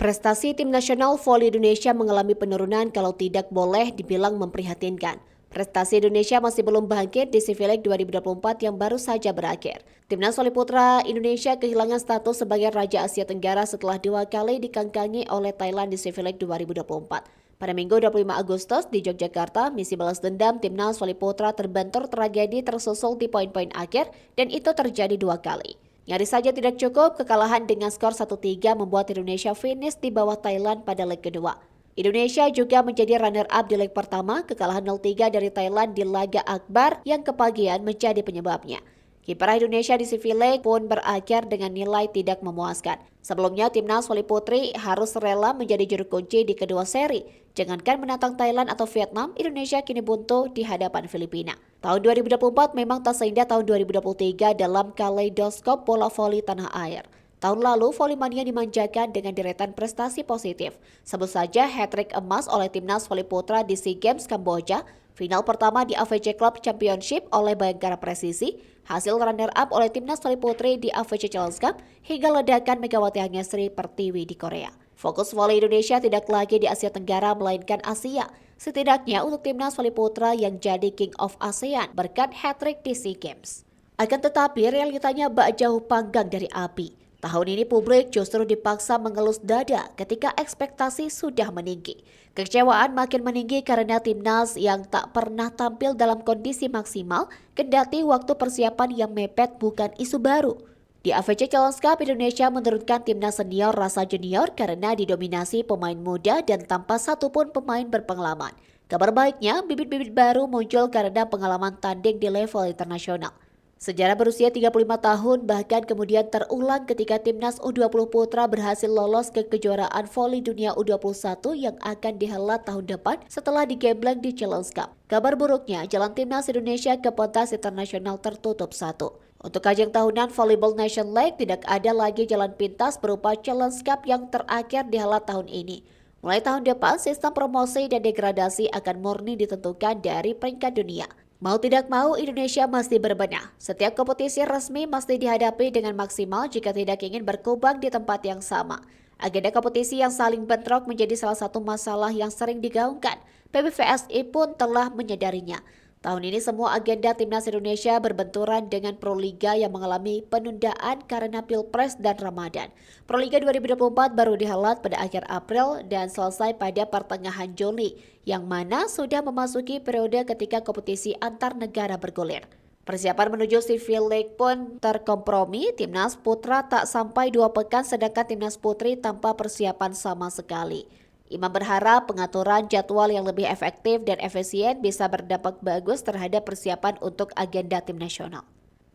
Prestasi tim nasional voli Indonesia mengalami penurunan kalau tidak boleh dibilang memprihatinkan. Prestasi Indonesia masih belum bangkit di Civileg 2024 yang baru saja berakhir. Timnas voli putra Indonesia kehilangan status sebagai Raja Asia Tenggara setelah 2 kali dikangkangi oleh Thailand di Civileg 2024. Pada Minggu 25 Agustus di Yogyakarta, misi balas dendam Timnas voli putra terbentur tragedi tersusul di poin-poin akhir dan itu terjadi 2 kali. Nyaris saja tidak cukup, kekalahan dengan skor 1-3 membuat Indonesia finish di bawah Thailand pada leg kedua. Indonesia juga menjadi runner-up di leg pertama, kekalahan 0-3 dari Thailand di laga akbar yang kepagian menjadi penyebabnya. Kiprah Indonesia di Civileg pun berakhir dengan nilai tidak memuaskan. Sebelumnya, timnas voli putri harus rela menjadi juru kunci di kedua seri. Jangankan menantang Thailand atau Vietnam, Indonesia kini buntu di hadapan Filipina. Tahun 2024 memang tak seindah tahun 2023 dalam kaleidoskop bola voli tanah air. Tahun lalu, voli mania dimanjakan dengan deretan prestasi positif. Sebut saja hat-trick emas oleh timnas voli putra di SEA Games Kamboja, final pertama di AVC Club Championship oleh Bayangkara Presisi, hasil runner-up oleh timnas voli putri di AVC Challenge Cup, hingga ledakan Megawati Hangestri Pertiwi di Korea. Fokus voli Indonesia tidak lagi di Asia Tenggara melainkan Asia, setidaknya untuk timnas voli putra yang jadi King of ASEAN berkat hat-trick di SEA Games. Akan tetapi realitanya bak jauh panggang dari api. Tahun ini publik justru dipaksa mengelus dada ketika ekspektasi sudah meninggi. Kekecewaan makin meninggi karena timnas yang tak pernah tampil dalam kondisi maksimal, kendati waktu persiapan yang mepet bukan isu baru. Di AVC Challenge Cup, Indonesia menurunkan timnas senior rasa junior karena didominasi pemain muda dan tanpa satupun pemain berpengalaman. Kabar baiknya, bibit-bibit baru muncul karena pengalaman tanding di level internasional. Sejarah berusia 35 tahun bahkan kemudian terulang ketika timnas U20 putra berhasil lolos ke kejuaraan voli dunia U21 yang akan dihelat tahun depan setelah digembleng di Challenge Cup. Kabar buruknya, jalan timnas Indonesia ke pentas internasional tertutup satu. Untuk ajang tahunan Volleyball Nation League tidak ada lagi jalan pintas berupa Challenge Cup yang terakhir dihelat tahun ini. Mulai tahun depan, sistem promosi dan degradasi akan murni ditentukan dari peringkat dunia. Mau tidak mau, Indonesia mesti berbenah. Setiap kompetisi resmi mesti dihadapi dengan maksimal jika tidak ingin berkubang di tempat yang sama. Agenda kompetisi yang saling bentrok menjadi salah satu masalah yang sering digaungkan. PBVSI pun telah menyadarinya. Tahun ini semua agenda timnas Indonesia berbenturan dengan Proliga yang mengalami penundaan karena Pilpres dan Ramadan. Proliga 2024 baru dihelat pada akhir April dan selesai pada pertengahan Juli, yang mana sudah memasuki periode ketika kompetisi antar negara bergulir. Persiapan menuju Civileg pun terkompromi, timnas putra tak sampai 2 pekan sedangkan timnas putri tanpa persiapan sama sekali. Imam berharap pengaturan jadwal yang lebih efektif dan efisien bisa berdampak bagus terhadap persiapan untuk agenda tim nasional.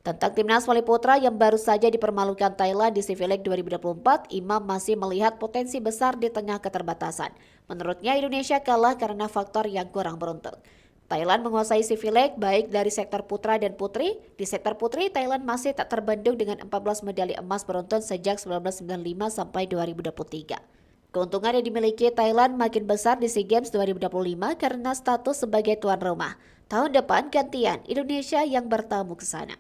Tentang timnas voli putra yang baru saja dipermalukan Thailand di Civileg 2024, Imam masih melihat potensi besar di tengah keterbatasan. Menurutnya Indonesia kalah karena faktor yang kurang beruntung. Thailand menguasai Civileg baik dari sektor putra dan putri. Di sektor putri, Thailand masih tak terbendung dengan 14 medali emas beruntun sejak 1995 sampai 2023. Keuntungan yang dimiliki Thailand makin besar di SEA Games 2025 karena status sebagai tuan rumah. Tahun depan gantian Indonesia yang bertamu ke sana.